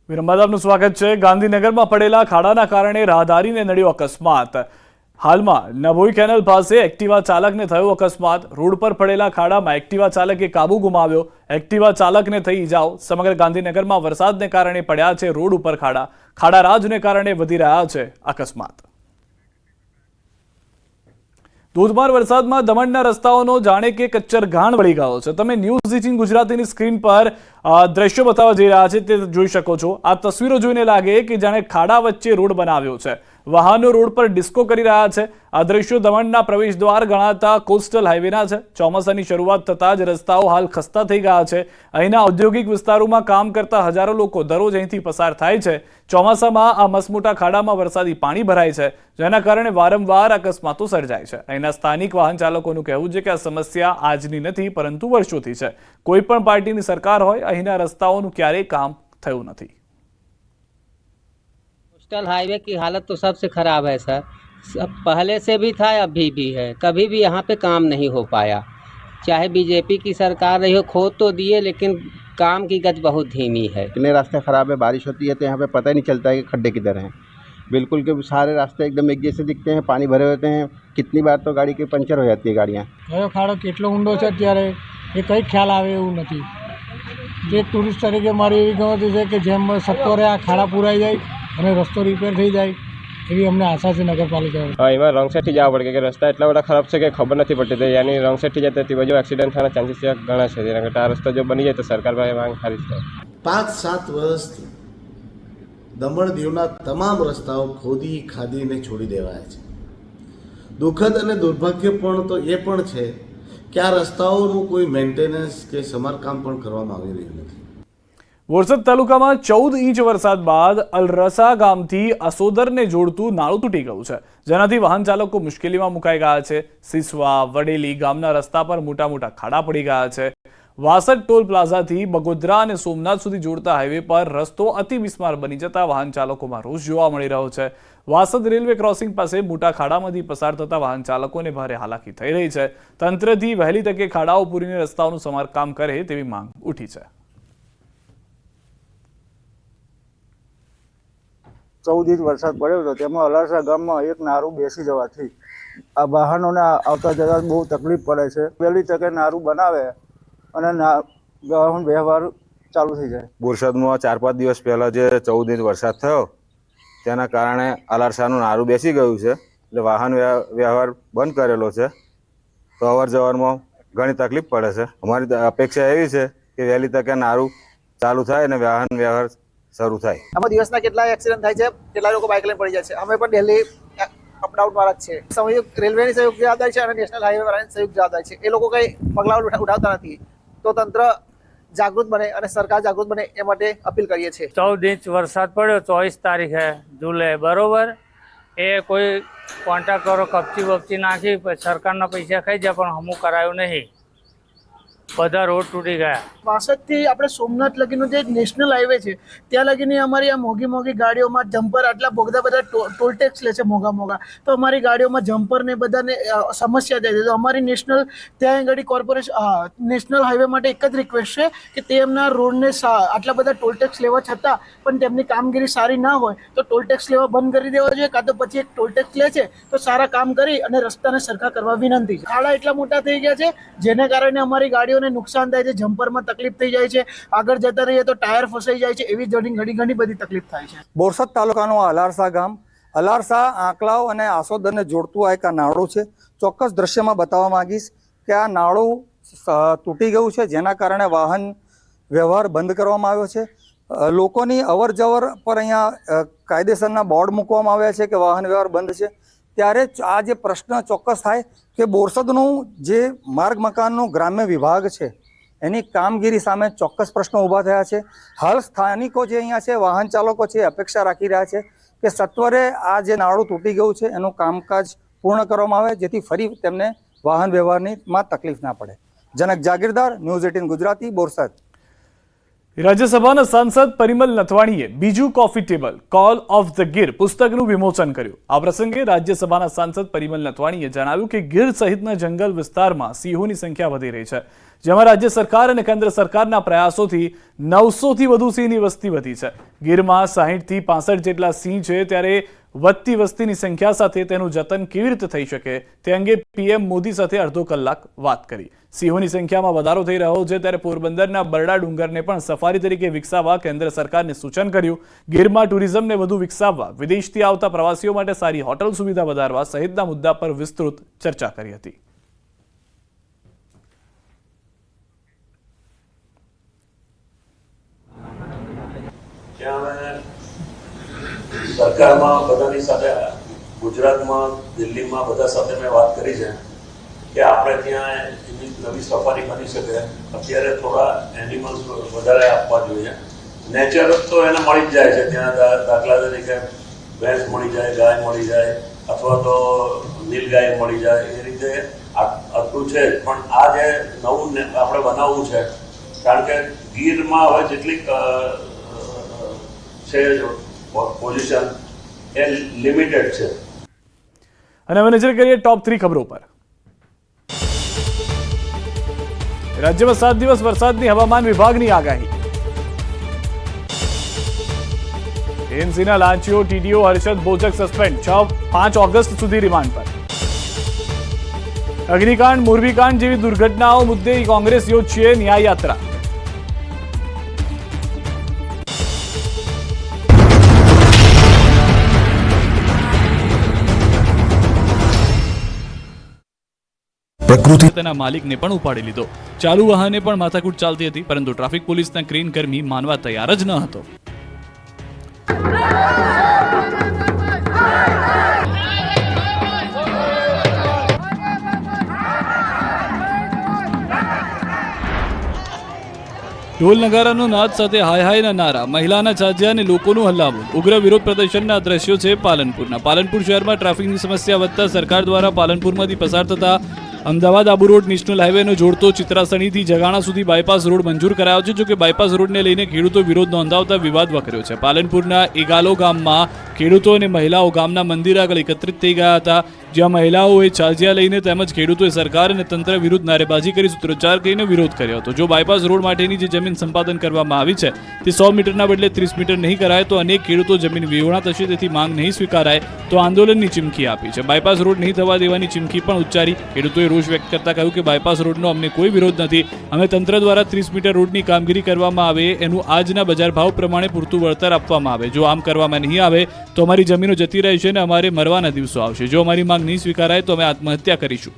વિરમબાદ આપનું સ્વાગત છે। ગાંધીનગરમાં પડેલા ખાડાના કારણે રાહદારીને નડ્યો અકસ્માત। હાલમાં નભોઈ કેનાલ પાસે એક્ટિવા ચાલકને થયો અકસ્માત। રોડ પર પડેલા ખાડામાં એક્ટિવા ચાલકે કાબુ ગુમાવ્યો। એક્ટિવા ચાલકને થઈ ઇજાઓ। સમગ્ર ગાંધીનગરમાં વરસાદને કારણે પડ્યા છે રોડ ઉપર ખાડા। ખાડારાજને કારણે વધી રહ્યા છે અકસ્માત। ધોધમાર વરસાદમાં દમણના રસ્તાઓનો જાણે કે કચ્ચર ઘાણ વળી ગયો છે। તમે ન્યૂઝ 18 ગુજરાતીની સ્ક્રીન પર દ્રશ્યો બતાવવા જઈ રહ્યા છે તે જોઈ શકો છો। આ તસવીરો જોઈને લાગે કે જાણે ખાડા વચ્ચે રોડ બનાવ્યો છે। વાહનો રોડ પર ડિસ્કો કરી રહ્યા છે। આ દ્રશ્યો દમણના પ્રવેશદ્વાર ગણાતા કોસ્ટલ હાઈવેના છે। ચોમાસાની શરૂઆત થતાં જ રસ્તાઓ હાલ ખસ્તા થઈ ગયા છે। અહીંના ઔદ્યોગિક વિસ્તારોમાં કામ કરતા હજારો લોકો દરરોજ અહીંથી પસાર થાય છે। ચોમાસામાં આ મસમોટા ખાડામાં વરસાદી પાણી ભરાય છે, જેના કારણે વારંવાર અકસ્માતો સર્જાય છે। અહીંના સ્થાનિક વાહન ચાલકોનું કહેવું છે કે આ સમસ્યા આજની નથી પરંતુ વર્ષોથી છે। કોઈ પણ પાર્ટીની સરકાર હોય, અહીંના રસ્તાઓનું ક્યારેય કામ થયું નથી। कोस्टल हाईवे की हालत तो सबसे खराब है सर। सब पहले से भी था, अभी भी है। कभी भी यहाँ पे काम नहीं हो पाया। चाहे बीजेपी की सरकार रही हो, खोद तो दिए लेकिन काम की गति बहुत धीमी है। इतने रास्ते ख़राब है, बारिश होती है तो यहाँ पे पता ही नहीं चलता है कि खड्डे किधर हैं। बिल्कुल के सारे रास्ते एकदम एक जैसे दिखते हैं, पानी भरे होते हैं। कितनी बार तो गाड़ी की पंचर हो जाती है गाड़ियाँ। कयो खाड़ो केटलो ऊंडो छे अत्यारे ए कई ख्याल आवे एवुं नथी। एक टूरिस्ट तरीके मारी एवी गणतरी छे कि जेम सत्वरे आ खाड़ा पूराई जाय અને રસ્તો રિપેર થઈ જાય એવી અમને આશા છે નગરપાલિકા। हाँ, एवं रंग साइड जावा पड़े कि रस्ता एटला बड़ा खराब है कि खबर नहीं पड़ती। यानी रंग साइड जाते ती बाजू एक्सिडेंट थाना चांसेस घणा है। जेना करता आ रस्ता जो बनी जाए तो सरकार पासे मांग खरी है। 5-7 વર્ષથી દમણ દીવના તમામ રસ્તાઓ ખોદી ખાદીને છોડી દેવાયા છે। દુઃખદ અને દુર્ભાગ્યપૂર્ણ તો એ પણ છે કે આ રસ્તાઓનું કોઈ મેન્ટેનન્સ કે સમારકામ પણ કરવામાં આવી રહ્યું નથી। બોરસદ તાલુકામાં 14 ઇંચ વરસાદ બાદ અલરસા ગામથી અસોદરને જોડતું નાળું તૂટી ગયું છે, જેનાથી વાહન ચાલકો મુશ્કેલીમાં મુકાઈ ગયા છે। સિસવા વડેલી ગામના રસ્તા પર મોટા મોટા ખાડા પડી ગયા છે। વાસદ ટોલ પ્લાઝાથી બગોદરા અને સોમનાથ સુધી જોડતા હાઈવે પર રસ્તો અતિ બિસ્માર બની જતા વાહન ચાલકોમાં રોષ જોવા મળી રહ્યો છે। વાસદ રેલવે ક્રોસિંગ પાસે મોટા ખાડામાંથી પસાર થતા વાહન ચાલકોને ભારે હાલાકી થઈ રહી છે। તંત્રથી વહેલી તકે ખાડાઓ પૂરીને રસ્તાઓનું સમારકામ કરે તેવી માંગ ઉઠી છે। 14 ઇંચ વરસાદ પડ્યો હતો, તેમાં અલારસા ગામમાં એક નારું બેસી જવાથી આ વાહનોને આવતા જતા બહુ તકલીફ પડે છે। વહેલી તકે નારું બનાવે અને વાહન વ્યવહાર ચાલુ થઈ જાય। બોરસદમાં 4-5 દિવસ પહેલાં જે 14 ઇંચ વરસાદ થયો તેના કારણે અલારસાનું નારું બેસી ગયું છે, એટલે વાહન વ્યવહાર બંધ કરેલો છે, તો અવર જવરમાં ઘણી તકલીફ પડે છે। અમારી અપેક્ષા એવી છે કે વહેલી તકે નારું ચાલુ થાય અને વાહન વ્યવહાર શરૂ થાય। આમાં દિવસના કેટલા એક્સિડન્ટ થાય છે, કેટલા લોકો બાઇક લઈને પડી જાય છે। અમે પણ ડેલી અપડાઉન વાળા જ છે। સંયુક્ત રેલવેની સંયુક્ત જવાબદારી છે અને નેશનલ હાઈવે વાળાની સંયુક્ત જવાબદારી છે। એ લોકો કંઈ પગલાં ઉઠાવતા નથી, તો તંત્ર જાગૃત બને અને સરકાર જાગૃત બને એ માટે અપીલ કરીએ છીએ। 14 ઇંચ વરસાદ પડ્યો, 24 તારીખે જુલાઈ, બરોબર। એ કોઈ કોન્ટ્રાક્ટરો કપચી બપચી નાખી સરકારના પૈસા ખાઈ જાય, પણ હમું કરાયું નહીં, બધા રોડ તૂટી ગયા। વાસદથી આપણે સોમનાથ લગીનો જે નેશનલ હાઈવે છે ત્યાં લગીની અમારી આ મોંઘી મોંઘી ગાડીઓમાં જમ્પર આટલા બધા ટોલ ટેક્સ લે છે મોંઘા, તો અમારી ગાડીઓમાં જમ્પર ને બધાને સમસ્યા થાય છે। તો અમારી નેશનલ ત્યાં આગળ કોર્પોરેશન નેશનલ હાઈવે માટે એક જ રિક્વેસ્ટ છે કે તેમના રોડને આટલા બધા ટોલ ટેક્સ લેવા છતાં પણ તેમની કામગીરી સારી ના હોય તો ટોલ ટેક્સ લેવા બંધ કરી દેવા જોઈએ, કાં તો પછી એક ટોલ ટેક્સ લે છે તો સારા કામ કરી અને રસ્તાને સરખા કરવા વિનંતી છે। ખાડા એટલા મોટા થઈ ગયા છે જેને કારણે અમારી ગાડીઓ નુકસાન થાય છે, જમ્પરમાં તકલીફ થઈ જાય છે, આગળ જતા રહીએ તો ટાયર ફસાઈ જાય છે, એવી ઘણી બધી તકલીફ થાય છે। બોરસદ તાલુકાનું અલારસા ગામ, અલારસા આંકલાવ અને આસોદરને જોડતું આ એક નાળું છે। ચોક્કસ દ્રશ્યમાં બતાવવા માંગીશ કે આ નાળું તૂટી ગયું છે, જેના કારણે વાહન વ્યવહાર બંધ કરવામાં આવ્યો છે। લોકોની અવર જવર પર અહીંયા કાયદેસરના બોર્ડ મૂકવામાં આવ્યા છે કે વાહન વ્યવહાર બંધ છે। ત્યારે આ જે પ્રશ્ન ચોક્કસ થાય કે બોરસદનું જે માર્ગ મકાનનું ગ્રામ્ય વિભાગ છે એની કામગીરી સામે ચોક્કસ પ્રશ્નો ઊભા થયા છે। હાલ સ્થાનિકો જે અહીંયા છે, વાહન ચાલકો છે, અપેક્ષા રાખી રહ્યા છે કે સત્વરે આ જે નાળું તૂટી ગયું છે એનું કામકાજ પૂર્ણ કરવામાં આવે, જેથી ફરી તેમને વાહન વ્યવહારમાં તકલીફ ના પડે। જનક જાગીરદાર, ન્યૂઝ 18 ગુજરાતી, બોરસદ। રાજ્યસભાના સાંસદ પરિમલ નથવાણીએ બીજું coffee table call of the Gir પુસ્તકનું વિમોચન કર્યું। આ પ્રસંગે રાજ્યસભાના સાંસદ પરિમલ નથવાણીએ જણાવ્યું કે ગીર સહિતના જંગલ વિસ્તારમાં સિંહોની સંખ્યા વધી રહી છે, જેમાં રાજ્ય સરકાર અને કેન્દ્ર સરકારના પ્રયાસોથી 900થી વધુ સિંહની વસ્તી વધી છે. ગીરમાં 60થી 65 જેટલા સિંહ છે, ત્યારે વધતી વસ્તીની સંખ્યા સાથે તેનું જતન કેવી રીતે થઈ શકે તે અંગે પીએમ મોદી સાથે અડધો કલાક વાત કરી. સિંહોની સંખ્યામાં વધારો થઈ રહ્યો છે, ત્યારે પોરબંદરના બરડા ડુંગરને પણ સફારી તરીકે વિકસાવવા કેન્દ્ર સરકારને સૂચન કર્યું. ગીરમાં ટુરિઝમને વધુ વિકસાવવા, વિદેશથી આવતા પ્રવાસીઓ માટે સારી હોટલ સુવિધા વધારવા સહિતના મુદ્દા પર વિસ્તૃત ચર્ચા કરી હતી. સરકારમાં બધાની સાથે, ગુજરાતમાં, દિલ્હીમાં બધા સાથે મેં વાત કરી છે કે આપણે ત્યાં એની નવી સફારી બની શકે. અત્યારે થોડા એનિમલ્સ વધારે આપવા જોઈએ. નેચર તો એને મળી જ જાય છે ત્યાં, દાખલા તરીકે ભેંસ મળી જાય, ગાય મળી જાય, અથવા તો નીલગાય મળી જાય. એ રીતે આટલું છે. પણ આ જે નવું આપણે બનાવવું છે, કારણ કે ગીરમાં હવે જેટલી છે પોઝિશન એ લિમિટેડ છે. અને હવે નજર કરીએ ટોપ 3 ખબરો પર. રાજ્યમાં 7 દિવસ વરસાદની હવામાન વિભાગની આગાહી. એએમસીના લાંચીઓ ટીડીઓ હર્ષદ બોચક સસ્પેન્ડ, 5 ઓગસ્ટ સુધી રિમાન્ડ પર. અગ્નિકાંડ, મોરબીકાંડ જેવી દુર્ઘટનાઓ મુદ્દે કોંગ્રેસ યોજશે ન્યાય યાત્રા. પ્રકૃતિ તેના માલિકને પણ ઉપાડી લીધો. ચાલુ વાહને પણ માથાકૂટ ચાલતી હતી, પરંતુ ટ્રાફિક પોલીસના ક્રેન કર્મી માનવા તૈયાર જ ન હતો. ઢોલ નગારાનો નાદ સાથે હાય હાયના નારા, મહિલાના ચાજ્યા અને લોકોનું હલ્લાબોલ. ઉગ્ર વિરોધ પ્રદર્શનના દ્રશ્યો છે પાલનપુરના. પાલનપુર શહેરમાં ટ્રાફિકની સમસ્યા વધતા સરકાર દ્વારા પાલનપુરમાંથી પસાર થતા અમદાવાદ આબુ રોડ નેશનલ હાઈવેનો જોડતો ચિત્રાસણીથી જગાણા સુધી બાયપાસ રોડ મંજૂર કરાયો છે. જોકે બાયપાસ રોડને લઈને ખેડૂતો વિરોધ નોંધાવતા વિવાદ વકર્યો છે. પાલનપુરના એગાલો ગામમાં ખેડૂતો અને મહિલાઓ ગામના મંદિર આગળ એકત્રિત થઈ ગયા હતા, જ્યાં મહિલાઓએ ચાજિયા લઈને તેમજ ખેડૂતોએ સરકાર અને તંત્ર વિરુદ્ધ નારેબાજી કરી સૂત્રોચ્ચાર કરીને વિરોધ કર્યો હતો. જો બાયપાસ રોડ માટેની જે જમીન સંપાદન કરવામાં આવી છે તે 100 મીટરના બદલે 30 મીટર નહીં કરાય તો અનેક ખેડૂતો જમીન વિહોણા થશે, તેથી માંગ નહીં સ્વીકારાય તો આંદોલનની ચીમકી આપી છે. બાયપાસ રોડ નહીં થવા દેવાની ચીમકી પણ ઉચ્ચારી. ખેડૂતોએ રોષ વ્યક્ત કરતા કહ્યું કે બાયપાસ રોડનો અમને કોઈ વિરોધ નથી. અમે તંત્ર દ્વારા 30 મીટર રોડની કામગીરી કરવામાં આવે, એનું આજના બજાર ભાવ પ્રમાણે પૂરતું વળતર આપવામાં આવે. જો આમ કરવામાં નહીં આવે તો અમારી જમીનો જતી રહેશે અને અમારે મરવાના દિવસો આવશે. જો અમારી માંગ નહીં સ્વીકારાય તો અમે આત્મહત્યા કરીશું.